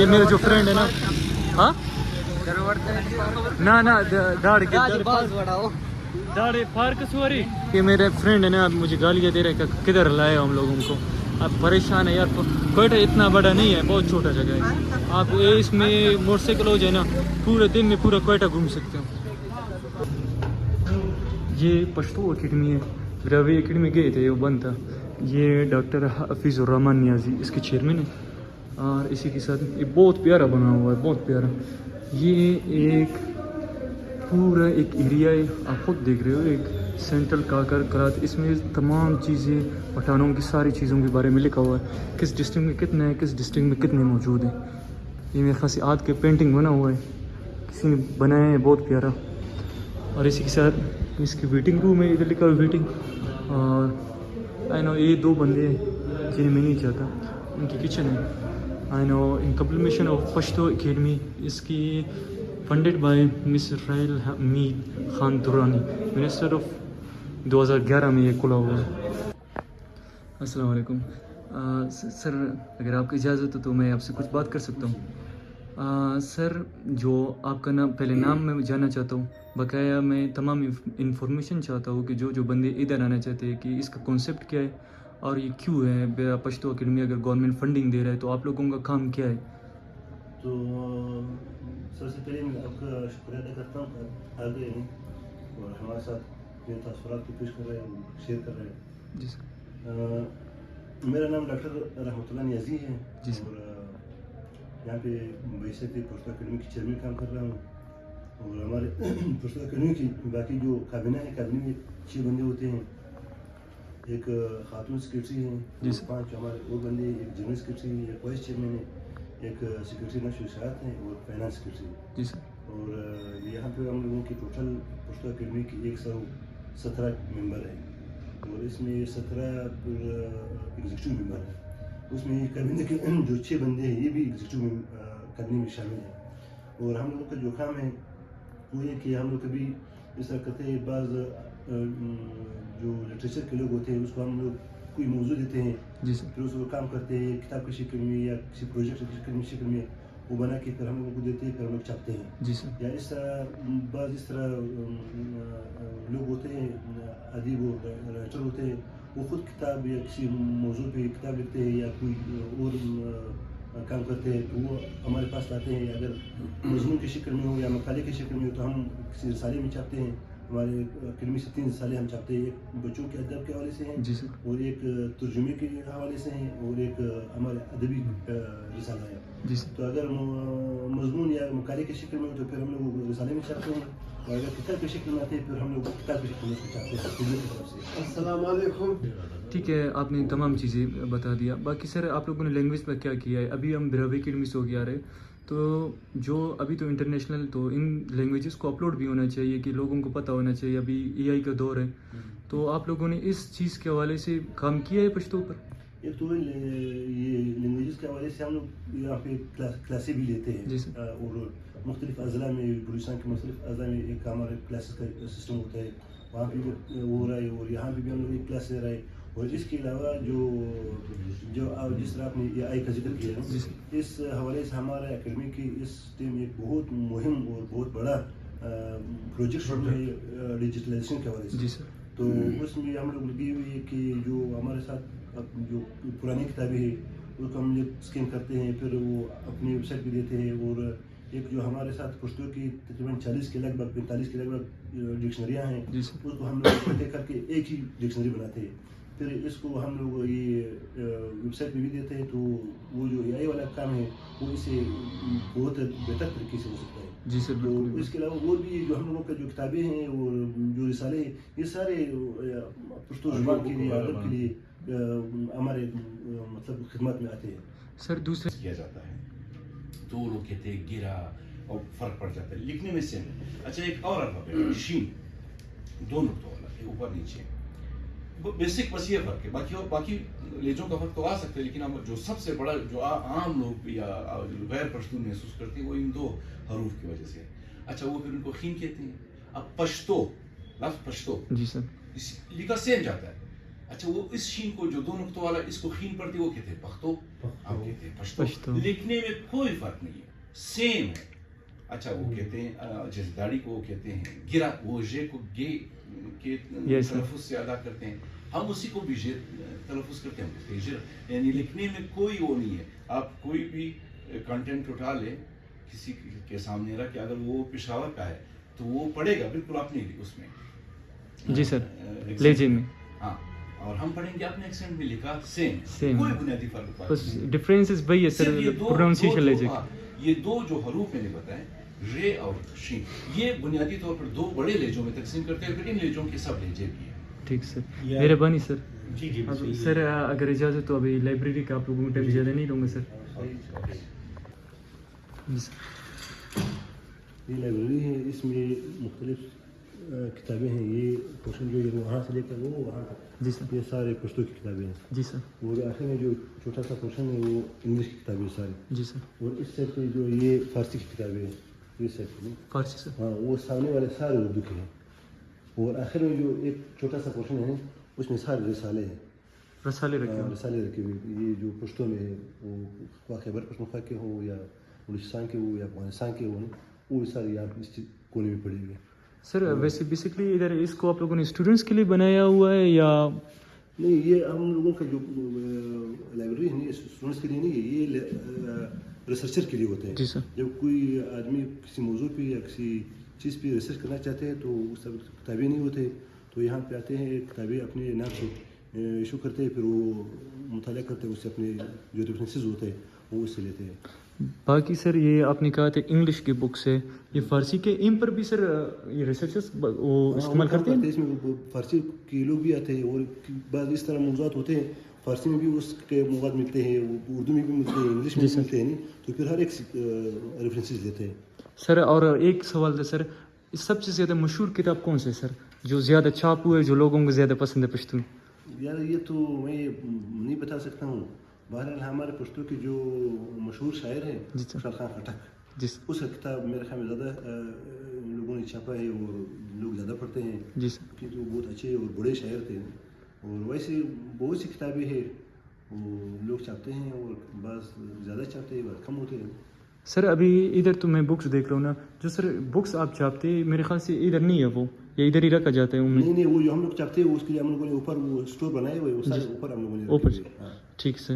ये मेरा जो फ्रेंड है ना, हाँ ना ना दाढ़ी फार्क सुरी, ये मेरे फ्रेंड है ना, मुझे गालियाँ दे रहे हैं कि किधर लाए हम लोगों को। आप परेशान है यार, कोयटा इतना बड़ा नहीं है, बहुत छोटा जगह है। आप इसमें मोटरसाइकिल हो जाए ना, पूरे दिन में पूरा कोयटा घूम सकते हो। ये पश्तो अकेडमी है, रवि अकेडमी गए थे, वो बंद था। ये डॉक्टर हफीज़ुर रहमान नियाज़ी इसके चेयरमैन है, और इसी के साथ ये बहुत प्यारा बना हुआ है, बहुत प्यारा। ये एक पूरा एक एरिया है, आप खुद देख रहे हो, एक सेंट्रल काकर करात। इसमें तमाम चीज़ें पठानों की सारी चीज़ों के बारे में लिखा हुआ है, किस डिस्ट्रिक्ट में कितने हैं, किस डिस्ट्रिक्ट में कितने मौजूद हैं। ये मेरे ख़ास आद के पेंटिंग बना हुआ है, किसी ने बनाया है, बहुत प्यारा। और इसी के साथ इसकी वेटिंग रूम है, इधर लिखा हुआ वेटिंग। और आई नो ये दो बंदे हैं जिन्हें मैं नहीं चाहता, उनकी किचन है। I know in compilation of Pashto academy, इसकी फंडेड बाय मिस राइल हमीद खान दुरानी, मिनिस्टर ऑफ 2011 में ये खुला हुआ है। अस्सलाम वालेकुम सर, अगर आपकी इजाज़त हो तो मैं आपसे कुछ बात कर सकता हूँ। सर, जो आपका नाम, पहले नाम मैं जानना चाहता हूँ, बकाया मैं तमाम इंफॉर्मेशन चाहता हूँ कि जो बंदे इधर आना चाहते हैं कि इसका कॉन्सेप्ट क्या है और ये क्यों है। पश्तो अकेडमी अगर गवर्नमेंट फंडिंग दे रहा है तो आप लोगों का काम क्या है? तो सबसे पहले मैं आपका शुक्रिया अदा करता हूँ कि आ गए हैं और हमारे साथ ये तासुरात को पेश कर रहे हैं, शेयर कर रहे हैं। जी सर। मेरा नाम डॉक्टर रहमतुल्लाह नियाज़ी है जी सर। और यहाँ पे बैसत पश्तो अकेडमी की चेयरमैन काम कर रहा हूँ। और हमारे पश्तो अकेडमी की बाकी जो काबिना है, काबिने में 6 बंदे होते हैं। एक खातून सेक्रेटरी हैं, 5 हमारे और बंदे, एक जनरल सेक्रेटरी है, एक वाइस चेयरमैन है, एक सेक्रेटरी नशो इशाअत हैं और फाइनेंस सेक्रेटरी। जी सर। और यहाँ पे हम लोगों की टोटल पश्तो अकेडमी की 117 मेंबर हैं और इसमें 17 एग्जीक्यूटिव मेंबर हैं। उसमें कैबिनेट के जो 6 बंदे हैं ये भी एग्जीक्यूटिव कैबिनेट में शामिल हैं। और हम लोगों का जो काम है वो ये कि हम लोग कभी इस तरह करते हैं, बाज़ जो लिटरेचर के लोग होते हैं उसको हम लोग कोई मौजूद देते हैं, फिर उसको काम करते हैं किताब की शक्ल में या किसी प्रोजेक्ट की शक्ल में वो बना के फिर हम लोगों को देते हैं, फिर हम लोग छापते हैं। जी सर। या इस तरह इस तरह लोग होते हैं, अदीब और राइटर होते हैं, वो खुद किताब या किसी मौजूद पे किताब लिखते हैं या कोई और काम करते हैं, तो वो हमारे पास लाते हैं। अगर मजमून की शक्ल में हो या मकाले की शक्ल में हो तो हम किसी रसाले में छापते हैं। हमारे अकेडमी से 3 रसाले हम छापते हैं, एक बच्चों के अदब के हवाले से हैं जी सर। और एक तर्जुमे के हवाले से हैं और एक हमारे अदबी रिसाला है। जी सर। तो अगर मजमून या मकाले की शक्ल में हो तो फिर हम लोग रिसाले में छापते हैं, और अगर किताब की शक्ल में आते हैं फिर हम लोग किताब की शक्ल में छापते हैं की तरफ से। अस्सलाम वालेकुम। ठीक है, आपने तमाम चीज़ें बता दिया। बाकी सर आप लोगों ने लैंग्वेज पर क्या किया है? अभी हम रवि अकेडमी से होके आ रहे, तो जो अभी तो इंटरनेशनल, तो इन लैंग्वेजेस को अपलोड भी होना चाहिए कि लोगों को पता होना चाहिए। अभी AI का दौर है, तो आप लोगों ने इस चीज़ के हवाले से काम किया है पश्तो पर? एक तो ये लैंग्वेजेस के हवाले से हम लोग यहाँ पे क्लासें भी लेते हैं और मुख्तलिफ अज़ला में, बलूचिस्तान के मुख्तलिफ अज़ला में एक हमारे क्लासेस का सिस्टम होता है, वहाँ पे भी वो हो रहा है और यहाँ पे भी हम लोग एक क्लास ले रहे हैं। और इसके अलावा जो जिस तरह आपने AI का जिक्र किया है, इस हवाले से हमारा अकेडमी की इस टीम एक बहुत मुहिम और बहुत बड़ा प्रोजेक्ट शुरू है डिजिटलाइजेशन के हवाले से। तो उसमें हम लोग लगे हुए हैं कि जो हमारे साथ जो पुरानी किताबें हैं उसको हम लोग स्कैन करते हैं, फिर वो अपनी वेबसाइट पे देते हैं। और एक जो हमारे साथ पश्तो की तकरीबन 40 के लगभग 45 के लगभग डिक्शनरियाँ हैं, उसको हम लोग इकट्ठे करके एक ही डिक्शनरी बनाते हैं। फिर इसको हम लोग ये वेबसाइट पे भी देते हैं, तो वो जो AI वाला काम है वो इससे बहुत बेहतर तरीके से हो सकता है। जी सर। तो इसके अलावा और भी जो हम लोगों का जो किताबें हैं और जो रिसाले हैं, ये सारे पश्तो ज़ुबान के लिए, अदब के लिए हमारे मतलब खिदमत में आते हैं। सर दूसरे किया जाता है तो लोग कहते हैं गिरा और फर्क पड़ जाता है, लिखने में सेम है। अच्छा, एक और अल्फाबेट शीन, 2 नुक्तों वाला, ऊपर नीचे, बेसिक बस ये फर्क है। बाकी लेजों का फर्क तो आ सकता है, लेकिन हम जो सबसे बड़ा जो आम लोग या गैर पश्तो महसूस करते हैं वो इन 2 हरूफ की वजह से है। अच्छा, वो फिर उनको खीन कहते हैं। अब पश्तो, लफ्ज़ पश्तो जी सर लिखा सेम जाता है, اچھا وہ اس شین کو جو 2 نقطوں والا اس کو خین پڑتی وہ کہتے ہیں پختو، ہم کہتے ہیں پشتو۔ پشتو۔ لکھنے میں کوئی فرق نہیں ہے، سیم ہے۔ اچھا وہ کہتے ہیں جیسے داڑھی کو وہ کہتے ہیں گرا، وہ جے کو گے کے تلفظ سے ادا کرتے ہیں، ہم اسی کو بھی جے تلفظ کرتے ہیں، کہتے ہیں جر۔ یعنی لکھنے میں کوئی وہ نہیں ہے، آپ کوئی بھی کنٹینٹ اٹھا لیں کسی کے سامنے رکھ کے، اگر وہ پشاور کا ہے تو وہ پڑھے گا بالکل اپنے اس میں، جی سر، لہجے میں، ہاں، اور ہم پڑھیں گے اپنے ایکسنٹ میں لکھا سیم، Same. کوئی بنیادی فرق بس نہیں۔ ڈفرینسز وہی ہے سر، صرف یہ پروننسیشن لہجے ہاں، یہ 2 جو حروف میں نے بتائے رے اور شین، یہ بنیادی طور پر 2 بڑے لہجوں میں تقسیم کرتے ہیں، پھر ان لہجوں کے سب لہجے بھی ہیں۔ ٹھیک سر، مہربانی سر۔ جی جی اب سر اگر اجازت تو ابھی لائبریری کا آپ لوگوں کو ٹائم زیادہ نہیں لوں گا سر۔ جی سر، یہ لائبریری ہے، اس میں مختلف کتابیں ہیں، یہ پورشن جو ہے وہاں سے لے کر وہ وہاں تک، جی سر، یہ سارے پشتو کی کتابیں ہیں، جی سر، اور آخر میں جو چھوٹا سا پورشن ہے وہ انگلش کی کتابیں ساری، جی سر، اور اس سائڈ پہ جو یہ فارسی کی کتابیں ہیں، یہ سائڈ پہ فارسی سر، ہاں وہ سامنے والے سارے اردو کے ہیں، اور آخر میں جو ایک چھوٹا سا پورشن ہے اس میں سارے رسالے ہیں، رسالے رکھے ہوئے۔ رسالے رکھے ہوئے، یہ جو پشتوں میں ہے وہ خیبر پختونخوا کے ہو یا بلوچستان کے ہو یا افغانستان کے ہو، وہ سارے یہاں اس کونے میں پڑے ہوئے۔ سر ویسے بیسکلی ادھر اس کو آپ لوگوں نے اسٹوڈنٹس کے لیے بنایا ہوا ہے یا؟ نہیں، یہ ہم لوگوں کا جو لائبریری ہے اسٹوڈنٹس کے لیے نہیں ہے، یہ ریسرچر کے لیے ہوتے ہیں۔ جی سر، جب کوئی آدمی کسی موضوع پہ یا کسی چیز پہ ریسرچ کرنا چاہتے ہیں تو اس سب کتابیں نہیں ہوتے، تو یہاں پہ آتے ہیں، کتابیں اپنے نام سے ایشو کرتے ہیں، پھر وہ مطالعہ کرتے ہیں، اس سے اپنے جو ریفرنسز ہوتے ہیں وہ اس سے لیتے ہیں۔ باقی سر یہ آپ نے کہا تھا انگلش کی بکس ہے، یہ فارسی کے ان پر بھی سر یہ ریسرچرس وہ استعمال کرتے ہیں؟ اس میں فارسی کے لوگ بھی آتے ہیں، اور بعض اس طرح موضوعات ہوتے ہیں فارسی میں بھی اس کے مواد ملتے ہیں، اردو میں بھی ملتے ہیں، انگلش میں بھی ملتے ہیں، تو پھر ہر ایک ریفرنسز لیتے ہیں۔ سر اور ایک سوال تھا سر، سب سے زیادہ مشہور کتاب کون سے سر جو زیادہ چھاپ ہوئے، جو لوگوں کو زیادہ پسند ہے پشتون؟ یار یہ تو میں نہیں بتا سکتا ہوں، بہرحال ہمارے پشتو کے جو مشہور شاعر ہیں جی سر، خوشحال خان خٹک، جی سر، اس کا کتاب میرے خیال میں زیادہ لوگوں نے چھاپا ہے اور لوگ زیادہ پڑھتے ہیں، جی سر، کیونکہ وہ بہت اچھے اور بڑے شاعر تھے، اور ویسے بہت سی کتابیں ہیں وہ لوگ چھاپتے ہیں، اور بعض زیادہ چھاپتے ہیں، بعض کم ہوتے ہیں۔ سر ابھی ادھر تو میں بکس دیکھ رہا ہوں نا، جو سر بکس آپ چھاپتے ہیں میرے خیال سے ادھر نہیں ہے وہ، یا ادھر ہی رکھا جاتا ہے ان میں؟ نہیں نہیں، وہ جو ہم لوگ چھاپتے ہیں اس کے لیے ہم لوگوں نے اوپر وہ اسٹور بنائے ہوئے، وہ سارے اوپر ہم لوگوں نے اوپر رکھے ہوئے ہیں۔ ہاں۔ ٹھیک سر،